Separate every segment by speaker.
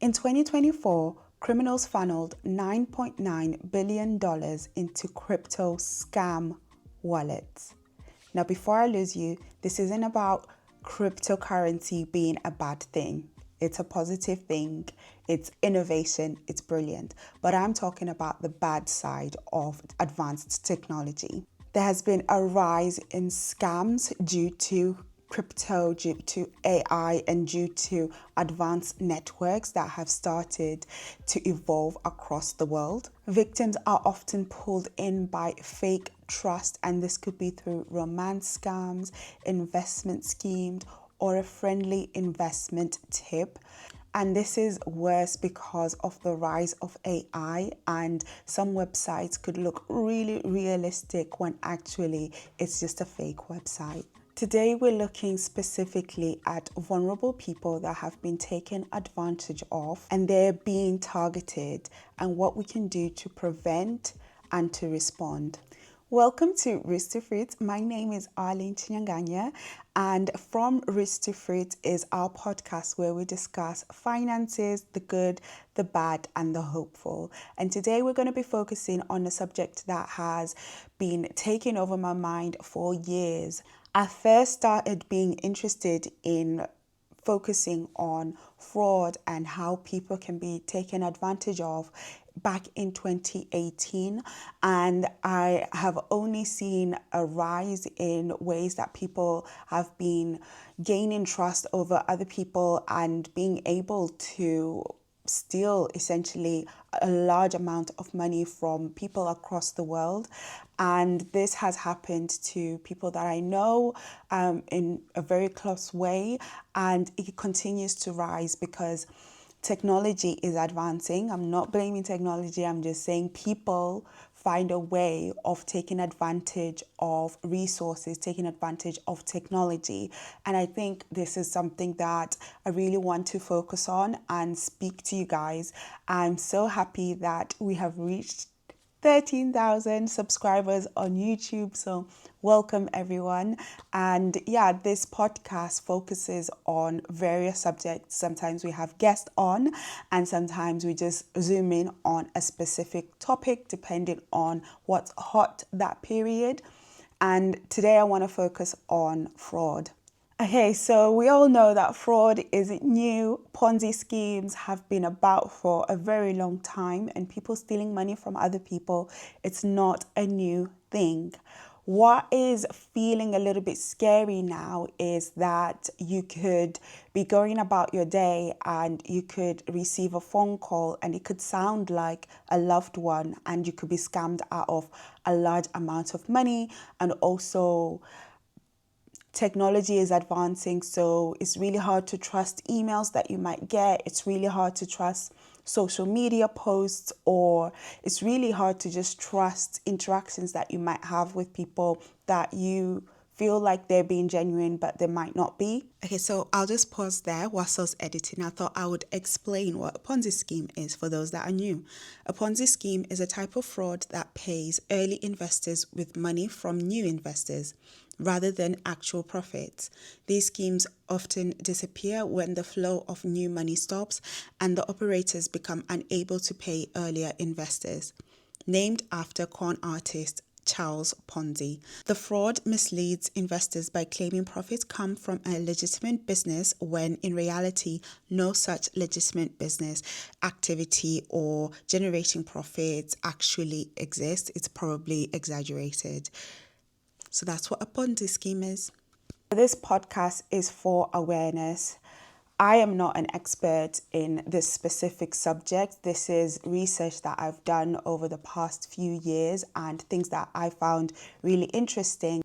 Speaker 1: In 2024, criminals funneled $9.9 billion into crypto scam wallets. Now, before I lose you, this isn't about cryptocurrency being a bad thing. It's a positive thing. It's innovation. It's brilliant. But I'm talking about the bad side of advanced technology. There has been a rise in scams due to crypto, due to AI, and due to advanced networks that have started to evolve across the world. Victims are often pulled in by fake trust, and this could be through romance scams, investment schemes, or a friendly investment tip. And this is worse because of the rise of AI, and some websites could look really realistic when actually it's just a fake website. Today, we're looking specifically at vulnerable people that have been taken advantage of and they're being targeted, and what we can do to prevent and to respond. Welcome to Risk to Fruit. My name is Arlyne Chinyanganya, and From Risk to Fruit is our podcast where we discuss finances, the good, the bad, and the hopeful. And today we're going to be focusing on a subject that has been taking over my mind for years. I first started being interested in focusing on fraud and how people can be taken advantage of back in 2018, and I have only seen a rise in ways that people have been gaining trust over other people and being able to steal essentially a large amount of money from people across the world. And this has happened to people that I know in a very close way, and it continues to rise because technology is advancing. I'm not blaming technology, I'm just saying people find a way of taking advantage of resources, taking advantage of technology. And I think this is something that I really want to focus on and speak to you guys. I'm so happy that we have reached 13,000 subscribers on YouTube. So welcome everyone. And yeah, this podcast focuses on various subjects. Sometimes we have guests on, and sometimes we just zoom in on a specific topic depending on what's hot that period. And today I want to focus on fraud. Okay, so we all know that fraud isn't new. Ponzi schemes have been about for a very long time, and people stealing money from other people, it's not a new thing. What is feeling a little bit scary now is that you could be going about your day and you could receive a phone call and it could sound like a loved one, and you could be scammed out of a large amount of money. And also, technology is advancing, so it's really hard to trust emails that you might get. It's really hard to trust social media posts, or it's really hard to just trust interactions that you might have with people that you feel like they're being genuine, but they might not be. Okay, so I'll just pause there whilst I was editing. I thought I would explain what a Ponzi scheme is for those that are new. A Ponzi scheme is a type of fraud that pays early investors with money from new investors rather than actual profits. These schemes often disappear when the flow of new money stops and the operators become unable to pay earlier investors. Named after con artist Charles Ponzi. The fraud misleads investors by claiming profits come from a legitimate business when in reality no such legitimate business activity or generating profits actually exists. It's probably exaggerated. So that's what a Ponzi scheme is. This podcast is for awareness. I am not an expert in this specific subject. This is research that I've done over the past few years and things that I found really interesting.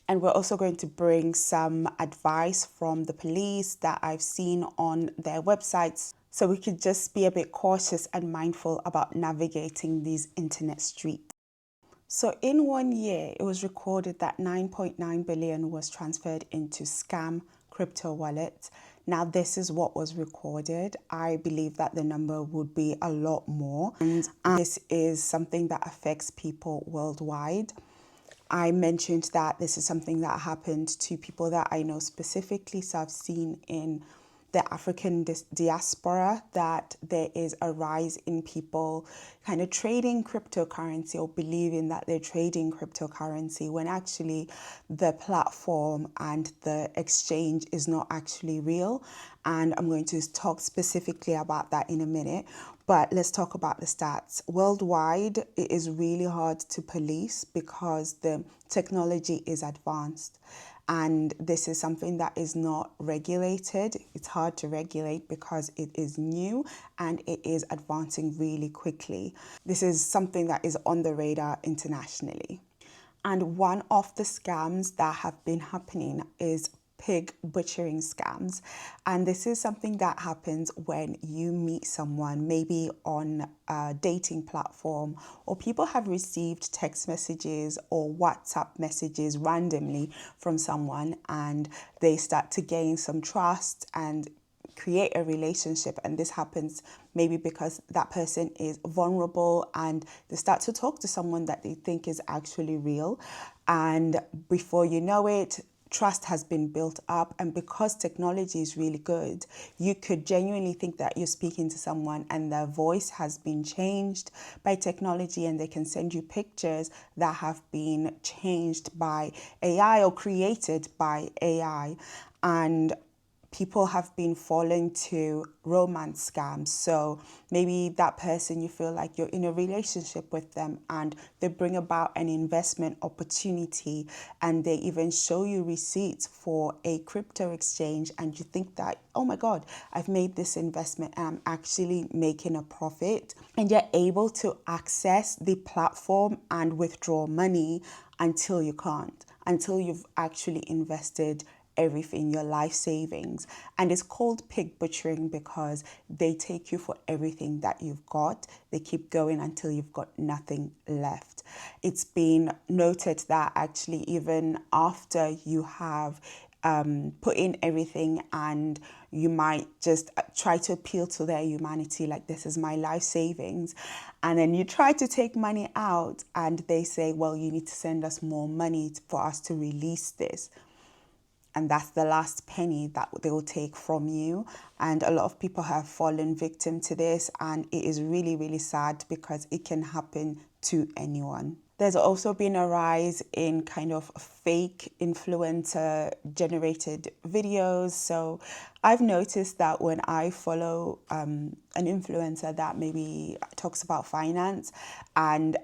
Speaker 1: And we're also going to bring some advice from the police that I've seen on their websites, so we could just be a bit cautious and mindful about navigating these internet streets. So in 1 year, it was recorded that 9.9 billion was transferred into scam crypto wallets. Now, this is what was recorded. I believe that the number would be a lot more. And this is something that affects people worldwide. I mentioned that this is something that happened to people that I know specifically. So I've seen in the African diaspora that there is a rise in people kind of trading cryptocurrency or believing that they're trading cryptocurrency when actually the platform and the exchange is not actually real. And I'm going to talk specifically about that in a minute. But let's talk about the stats. Worldwide, it is really hard to police because the technology is advanced. And this is something that is not regulated. It's hard to regulate because it is new and it is advancing really quickly. This is something that is on the radar internationally. And one of the scams that have been happening is pig butchering scams. And this is something that happens when you meet someone, maybe on a dating platform, or people have received text messages or WhatsApp messages randomly from someone, and they start to gain some trust and create a relationship. And this happens maybe because that person is vulnerable and they start to talk to someone that they think is actually real. And before you know it, trust has been built up, and because technology is really good, you could genuinely think that you're speaking to someone and their voice has been changed by technology, and they can send you pictures that have been changed by AI or created by AI. And people have been falling to romance scams. So maybe that person, you feel like you're in a relationship with them and they bring about an investment opportunity, and they even show you receipts for a crypto exchange, and you think that, oh my God, I've made this investment and I'm actually making a profit. And you're able to access the platform and withdraw money until you can't, until you've actually invested everything, your life savings. And it's called pig butchering because they take you for everything that you've got. They keep going until you've got nothing left. It's been noted that actually even after you have put in everything, and you might just try to appeal to their humanity, like, this is my life savings, and then you try to take money out and they say, well, you need to send us more money for us to release this. And that's the last penny that they will take from you. And a lot of people have fallen victim to this, and it is really, really sad because it can happen to anyone. There's also been a rise in kind of fake influencer generated videos. So I've noticed that when I follow an influencer that maybe talks about finance, and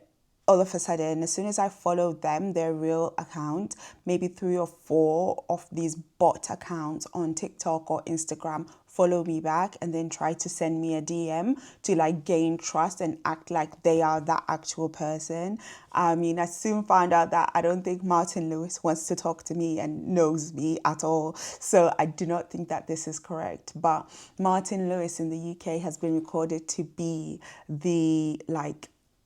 Speaker 1: all of a sudden, as soon as I follow them, their real account, maybe 3 or 4 of these bot accounts on TikTok or Instagram follow me back and then try to send me a DM to like gain trust and act like they are that actual person. I mean, I soon found out that I don't think Martin Lewis wants to talk to me and knows me at all. So I do not think that this is correct. But Martin Lewis in the UK has been recorded to be the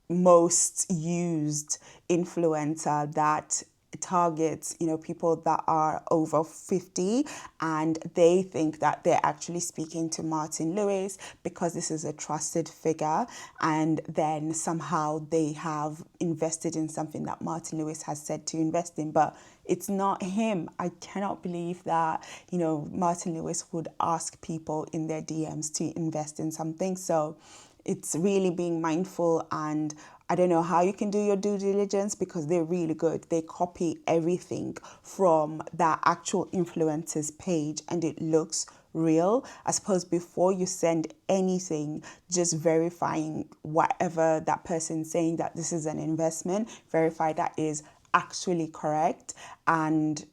Speaker 1: most used influencer that targets, people that are over 50, and they think that they're actually speaking to Martin Lewis because this is a trusted figure, and then somehow they have invested in something that Martin Lewis has said to invest in, but it's not him. I cannot believe that, Martin Lewis would ask people in their DMs to invest in something. So it's really being mindful, and I don't know how you can do your due diligence because they're really good. They copy everything from that actual influencer's page and it looks real. I suppose before you send anything, just verifying whatever that person's saying, that this is an investment, verify that is actually correct. And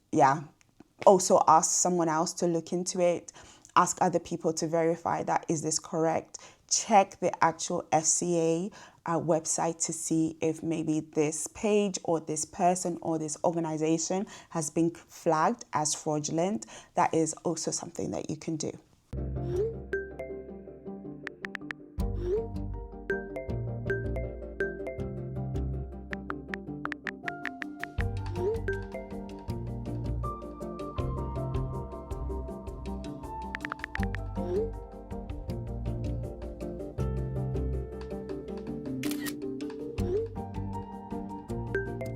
Speaker 1: also ask someone else to look into it. Ask other people to verify that, is this correct? Check the actual FCA website to see if maybe this page or this person or this organization has been flagged as fraudulent. That is also something that you can do.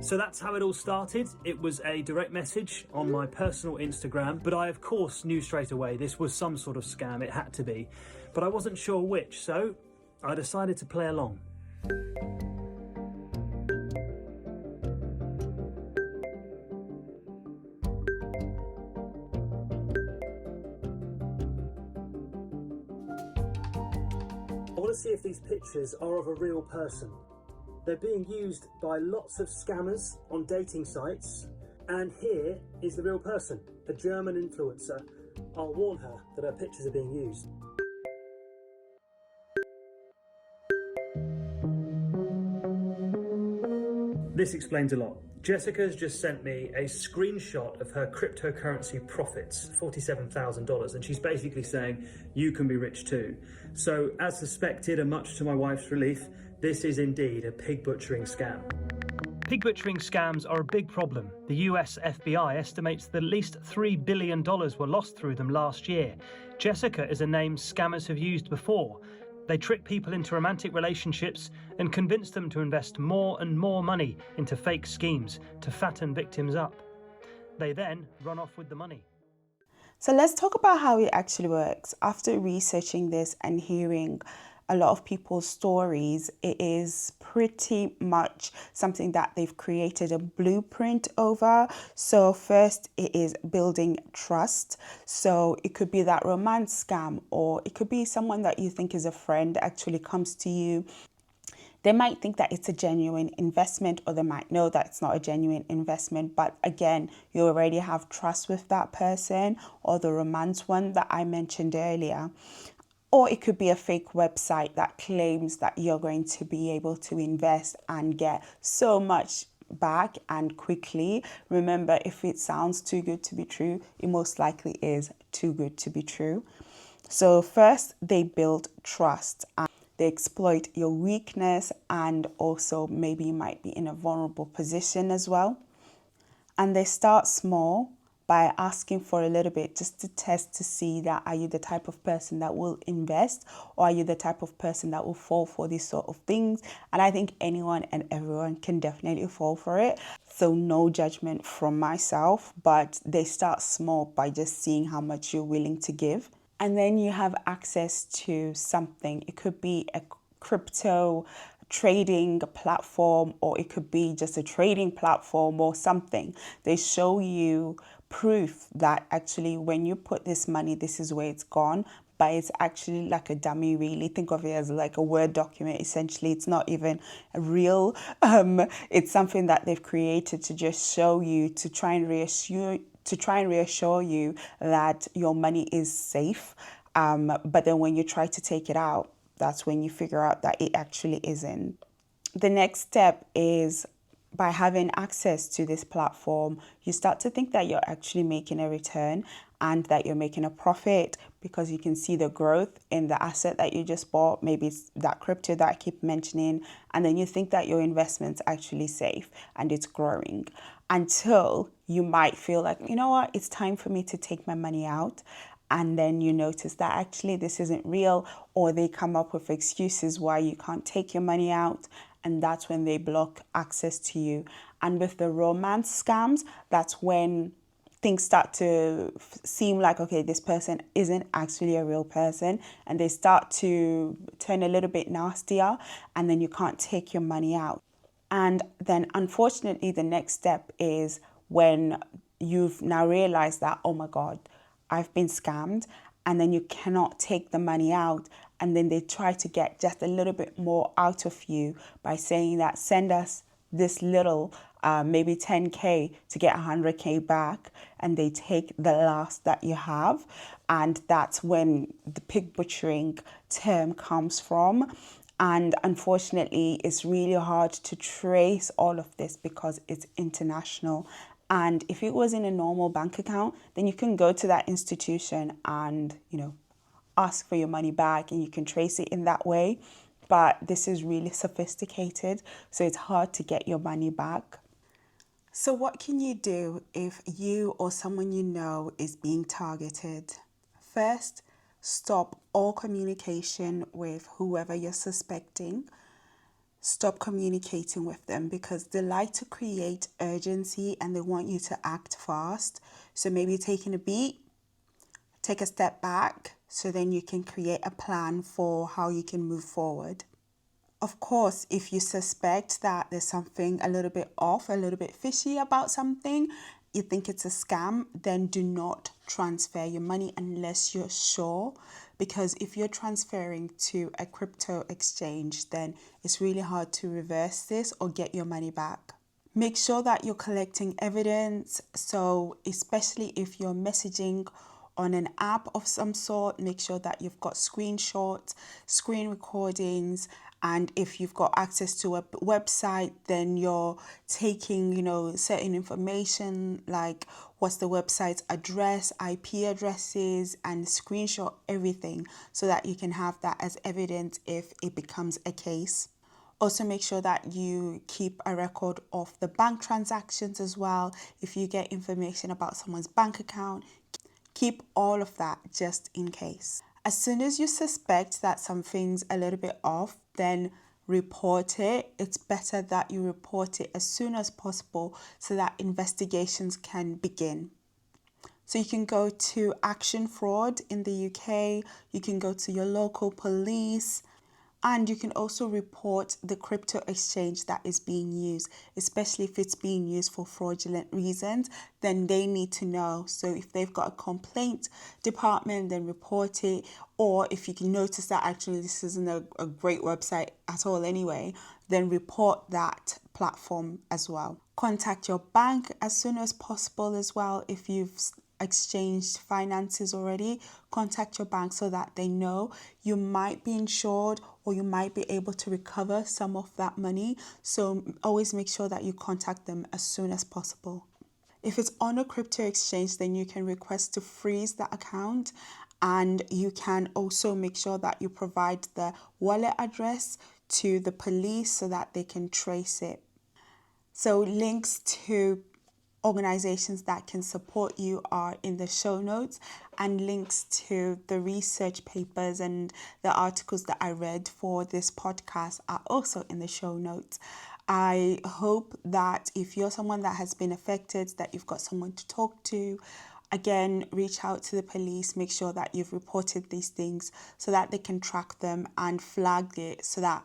Speaker 2: So that's how it all started. It was a direct message on my personal Instagram, but I of course knew straight away this was some sort of scam, it had to be. But I wasn't sure which, so I decided to play along. I want to see if these pictures are of a real person. They're being used by lots of scammers on dating sites, and here is the real person, a German influencer. I'll warn her that her pictures are being used. This explains a lot. Jessica's just sent me a screenshot of her cryptocurrency profits, $47,000, and she's basically saying, you can be rich too. So, as suspected, and much to my wife's relief, this is indeed a pig butchering scam. Pig butchering scams are a big problem. The US FBI estimates that at least $3 billion were lost through them last year. Jessica is a name scammers have used before. They trick people into romantic relationships and convince them to invest more and more money into fake schemes to fatten victims up. They then run off with the money.
Speaker 1: So let's talk about how it actually works. After researching this and hearing a lot of people's stories, it is pretty much something that they've created a blueprint over. So first, it is building trust. So it could be that romance scam, or it could be someone that you think is a friend actually comes to you. They might think that it's a genuine investment, or they might know that it's not a genuine investment. But again, you already have trust with that person, or the romance one that I mentioned earlier. Or it could be a fake website that claims that you're going to be able to invest and get so much back and quickly. Remember, if it sounds too good to be true, it most likely is too good to be true. So first, they build trust. They exploit your weakness, and also maybe you might be in a vulnerable position as well. And they start small by asking for a little bit, just to test to see that are you the type of person that will invest, or are you the type of person that will fall for these sort of things. And I think anyone and everyone can definitely fall for it. So no judgment from myself, but they start small by just seeing how much you're willing to give. And then you have access to something. It could be a crypto trading platform, or it could be just a trading platform or something. They show you proof that actually when you put this money, this is where it's gone, but it's actually like a dummy. Really think of it as like a Word document. Essentially, it's not even real. It's something that they've created to just show you, to try and reassure you that your money is safe. But then when you try to take it out, that's when you figure out that it actually isn't. The next step is, by having access to this platform, you start to think that you're actually making a return and that you're making a profit, because you can see the growth in the asset that you just bought. Maybe it's that crypto that I keep mentioning. And then you think that your investment's actually safe and it's growing, until you might feel like, you know what, it's time for me to take my money out. And then you notice that actually this isn't real, or they come up with excuses why you can't take your money out. And that's when they block access to you. And with the romance scams, that's when things start to seem like, okay, this person isn't actually a real person, and they start to turn a little bit nastier, and then you can't take your money out. And then unfortunately, the next step is when you've now realized that, oh my God, I've been scammed, and then you cannot take the money out. And then they try to get just a little bit more out of you by saying that send us this little, maybe 10K to get 100K back. And they take the last that you have. And that's when the pig butchering term comes from. And unfortunately, it's really hard to trace all of this because it's international. And if it was in a normal bank account, then you can go to that institution and, ask for your money back, and you can trace it in that way. But this is really sophisticated, so it's hard to get your money back. So what can you do if you or someone you know is being targeted? First, stop all communication with whoever you're suspecting. stop communicating with them, because they like to create urgency and they want you to act fast. So maybe taking a beat, take a step back, so then you can create a plan for how you can move forward. Of course, if you suspect that there's something a little bit off, a little bit fishy about something, you think it's a scam, then do not transfer your money unless you're sure. Because if you're transferring to a crypto exchange, then it's really hard to reverse this or get your money back. Make sure that you're collecting evidence. So especially if you're messaging on an app of some sort, make sure that you've got screenshots, screen recordings, and if you've got access to a website, then you're taking, certain information like what's the website's address, IP addresses, and screenshot everything so that you can have that as evidence if it becomes a case. Also, make sure that you keep a record of the bank transactions as well. If you get information about someone's bank account, keep all of that just in case. As soon as you suspect that something's a little bit off, then report it. It's better that you report it as soon as possible so that investigations can begin. So you can go to Action Fraud in the UK, you can go to your local police, and you can also report the crypto exchange that is being used, especially if it's being used for fraudulent reasons, then they need to know. So if they've got a complaint department, then report it. Or if you can notice that actually this isn't a great website at all anyway, then report that platform as well. Contact your bank as soon as possible as well. If you've exchanged finances already, contact your bank so that they know. You might be insured or you might be able to recover some of that money. So always make sure that you contact them as soon as possible. If it's on a crypto exchange, then you can request to freeze the account, and you can also make sure that you provide the wallet address to the police so that they can trace it. So links to organizations that can support you are in the show notes, and links to the research papers and the articles that I read for this podcast are also in the show notes. I hope that if you're someone that has been affected, that you've got someone to talk to. Again, reach out to the police, make sure that you've reported these things so that they can track them and flag it so that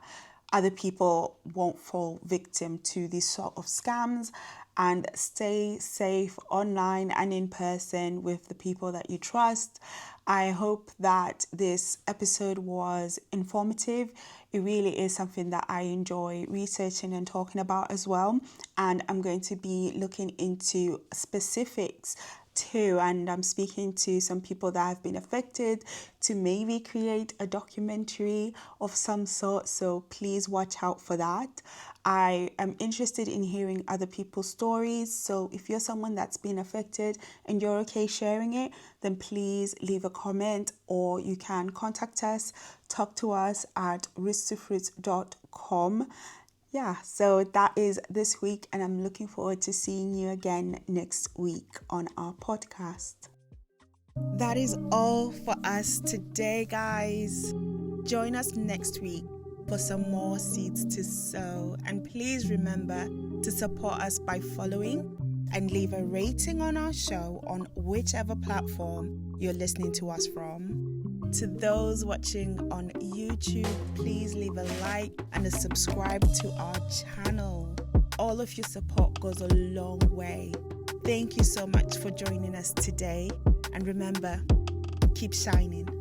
Speaker 1: other people won't fall victim to these sort of scams. And stay safe online and in person with the people that you trust. I hope that this episode was informative. It really is something that I enjoy researching and talking about as well. And I'm going to be looking into specifics too, and I'm speaking to some people that have been affected to maybe create a documentary of some sort, so please watch out for that. I am interested in hearing other people's stories, so if you're someone that's been affected and you're okay sharing it, then please leave a comment, or you can contact us, talk to us at risktofruits.com. Yeah, so that is this week, and I'm looking forward to seeing you again next week on our podcast. That is all for us today, guys. Join us next week for some more seeds to sow. And please remember to support us by following and leave a rating on our show on whichever platform you're listening to us from. To those watching on YouTube, please leave a like and a subscribe to our channel. All of your support goes a long way. Thank you so much for joining us today. And remember, keep shining.